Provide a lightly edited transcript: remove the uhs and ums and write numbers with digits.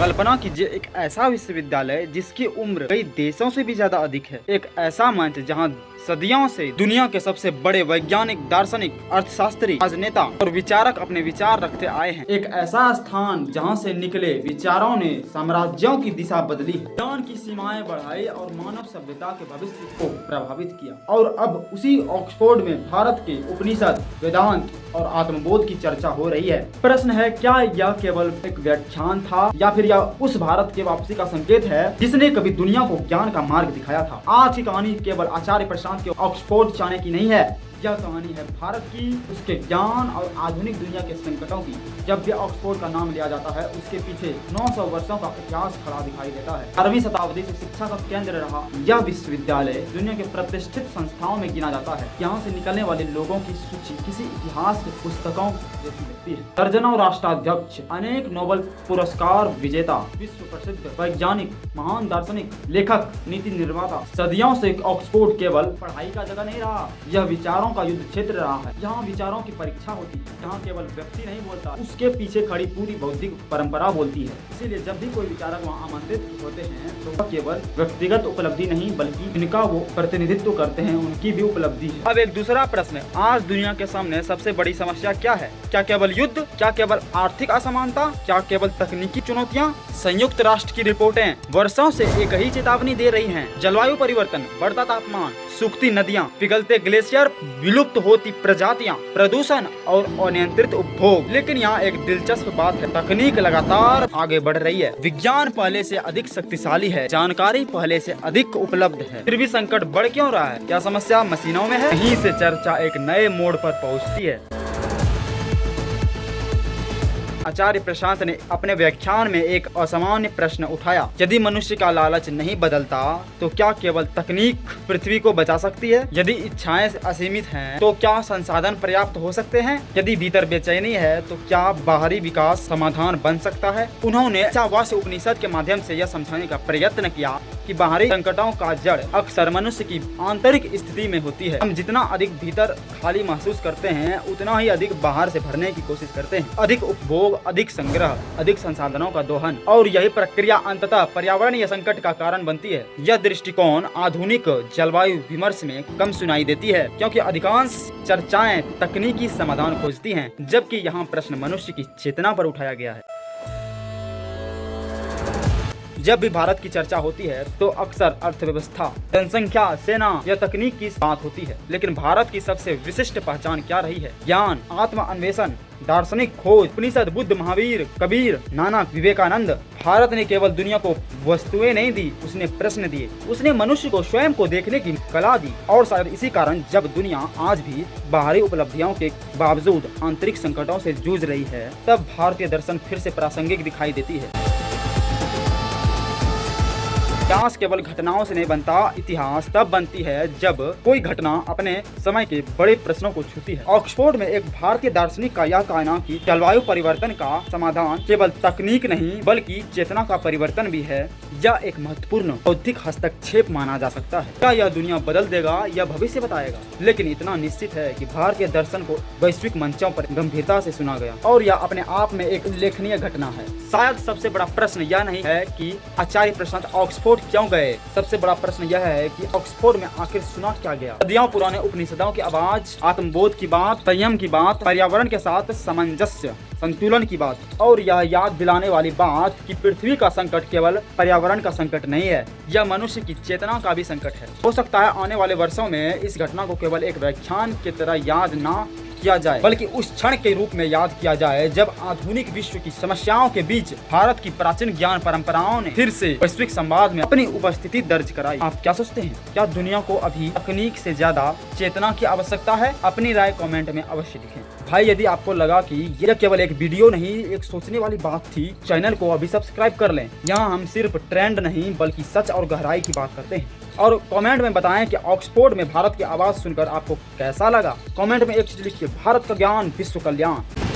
कल्पना कीजिए एक ऐसा विश्वविद्यालय जिसकी उम्र कई देशों से भी ज्यादा अधिक है। एक ऐसा मंच जहां सदियों से दुनिया के सबसे बड़े वैज्ञानिक, दार्शनिक, अर्थशास्त्री, राजनेता और विचारक अपने विचार रखते आए हैं। एक ऐसा स्थान जहां से निकले विचारों ने साम्राज्यों की दिशा बदली, ज्ञान की सीमाएं बढ़ाई और मानव सभ्यता के भविष्य को प्रभावित किया। और अब उसी ऑक्सफोर्ड में भारत के उपनिषद, वेदांत और आत्मबोध की चर्चा हो रही है। प्रश्न है, क्या यह केवल एक व्याख्यान था या फिर यह उस भारत के वापसी का संकेत है जिसने कभी दुनिया को ज्ञान का मार्ग दिखाया था। आज की कहानी केवल आचार्य प्रशांत के ऑक्सफोर्ड जाने की नहीं है, यह कहानी है भारत की, उसके ज्ञान और आधुनिक दुनिया के संकटों की। जब भी ऑक्सफोर्ड का नाम लिया जाता है उसके पीछे 900 वर्षों का इतिहास खड़ा दिखाई देता है। 18वीं शताब्दी से शिक्षा का केंद्र रहा यह विश्वविद्यालय दुनिया के प्रतिष्ठित संस्थाओं में गिना जाता है। यहाँ से निकलने वाले लोगों की सूची किसी इतिहास के पुस्तकों जैसी लगती है। दर्जनों राष्ट्राध्यक्ष, अनेक नोबेल पुरस्कार विजेता, विश्व प्रसिद्ध वैज्ञानिक, महान दार्शनिक, लेखक, नीति निर्माता। सदियों से ऑक्सफोर्ड केवल पढ़ाई का जगह नहीं रहा, यह विचारों का युद्ध क्षेत्र रहा है। यहाँ विचारों की परीक्षा होती है, यहाँ केवल व्यक्ति नहीं बोलता, उसके पीछे खड़ी पूरी बौद्धिक परंपरा बोलती है। इसीलिए जब भी कोई विचारक वहाँ आमंत्रित होते हैं तो वह केवल व्यक्तिगत उपलब्धि नहीं बल्कि जिनका वो प्रतिनिधित्व करते हैं उनकी भी उपलब्धि है। अब एक दूसरा प्रश्न, आज दुनिया के सामने सबसे बड़ी समस्या क्या है? क्या केवल युद्ध? क्या केवल आर्थिक असमानता? क्या केवल तकनीकी चुनौतियाँ? संयुक्त राष्ट्र की रिपोर्टें वर्षों से एक ही चेतावनी दे रही हैं, जलवायु परिवर्तन, बढ़ता तापमान, सूखती नदियां, पिघलते ग्लेशियर, विलुप्त होती प्रजातियां, प्रदूषण और अनियंत्रित उपभोग। लेकिन यहाँ एक दिलचस्प बात है, तकनीक लगातार आगे बढ़ रही है, विज्ञान पहले से अधिक शक्तिशाली है, जानकारी पहले से अधिक उपलब्ध है, फिर भी संकट बढ़ क्यों रहा है? क्या समस्या मशीनों में है? यहीं से चर्चा एक नए मोड़ पर पहुँचती है। आचार्य प्रशांत ने अपने व्याख्यान में एक असामान्य प्रश्न उठाया, यदि मनुष्य का लालच नहीं बदलता तो क्या केवल तकनीक पृथ्वी को बचा सकती है? यदि इच्छाएं असीमित हैं तो क्या संसाधन पर्याप्त हो सकते हैं? यदि भीतर बेचैनी है तो क्या बाहरी विकास समाधान बन सकता है? उन्होंने ईशावास्य उपनिषद के माध्यम से यह समझाने का प्रयत्न किया कि बाहरी संकटों का जड़ अक्सर मनुष्य की आंतरिक स्थिति में होती है। हम जितना अधिक भीतर खाली महसूस करते हैं उतना ही अधिक बाहर से भरने की कोशिश करते हैं। अधिक उपभोग, अधिक संग्रह, अधिक संसाधनों का दोहन, और यही प्रक्रिया अंततः पर्यावरणीय संकट का कारण बनती है। यह दृष्टिकोण आधुनिक जलवायु विमर्श में कम सुनाई देती है क्योंकि अधिकांश चर्चाएं तकनीकी समाधान खोजती हैं, जबकि यहाँ प्रश्न मनुष्य की चेतना पर उठाया गया है। जब भी भारत की चर्चा होती है तो अक्सर अर्थव्यवस्था, जनसंख्या, सेना या तकनीक की बात होती है, लेकिन भारत की सबसे विशिष्ट पहचान क्या रही है? ज्ञान, आत्म अन्वेषण, दार्शनिक खोज, उपनिषद, बुद्ध, महावीर, कबीर, नानक, विवेकानंद। भारत ने केवल दुनिया को वस्तुएं नहीं दी, उसने प्रश्न दिए, उसने मनुष्य को स्वयं को देखने की कला दी। और शायद इसी कारण जब दुनिया आज भी बाहरी उपलब्धियों के बावजूद आंतरिक संकटों से जूझ रही है, तब भारतीय दर्शन फिर से प्रासंगिक दिखाई देती है। इतिहास केवल घटनाओं से नहीं बनता, इतिहास तब बनती है जब कोई घटना अपने समय के बड़े प्रश्नों को छूती है। ऑक्सफोर्ड में एक भारतीय दार्शनिक का यह कहना कि जलवायु परिवर्तन का समाधान केवल तकनीक नहीं बल्कि चेतना का परिवर्तन भी है, यह एक महत्वपूर्ण बौद्धिक हस्तक्षेप माना जा सकता है। क्या यह दुनिया बदल देगा या भविष्य बताएगा? लेकिन इतना निश्चित है कि भारतीय दर्शन को वैश्विक मंचों पर गंभीरता से सुना गया और यह अपने आप में एक उल्लेखनीय घटना है। शायद सबसे बड़ा प्रश्न यह नहीं है कि आचार्य प्रशांत ऑक्सफोर्ड क्यों गए, सबसे बड़ा प्रश्न यह है कि ऑक्सफोर्ड में आखिर सुना क्या गया। सदियों पुराने उपनिषदों की आवाज, आत्मबोध की बात, संयम की बात, पर्यावरण के साथ सामंजस्य, संतुलन की बात, और यह याद दिलाने वाली बात कि पृथ्वी का संकट केवल पर्यावरण का संकट नहीं है, यह मनुष्य की चेतना का भी संकट है। हो सकता है आने वाले वर्षों में इस घटना को केवल एक व्याख्यान की तरह याद ना किया जाए बल्कि उस क्षण के रूप में याद किया जाए जब आधुनिक विश्व की समस्याओं के बीच भारत की प्राचीन ज्ञान परंपराओं ने फिर से वैश्विक संवाद में अपनी उपस्थिति दर्ज कराई। आप क्या सोचते हैं? क्या दुनिया को अभी तकनीक से ज्यादा चेतना की आवश्यकता है? अपनी राय कमेंट में अवश्य लिखें। भाई, यदि आपको लगा कि यह केवल एक वीडियो नहीं एक सोचने वाली बात थी, चैनल को अभी सब्सक्राइब कर लें। यहाँ हम सिर्फ ट्रेंड नहीं बल्कि सच और गहराई की बात करते हैं। और कमेंट में बताएं कि ऑक्सफोर्ड में भारत की आवाज सुनकर आपको कैसा लगा। कमेंट में एक चीज लिखिए, भारत का ज्ञान, विश्व कल्याण।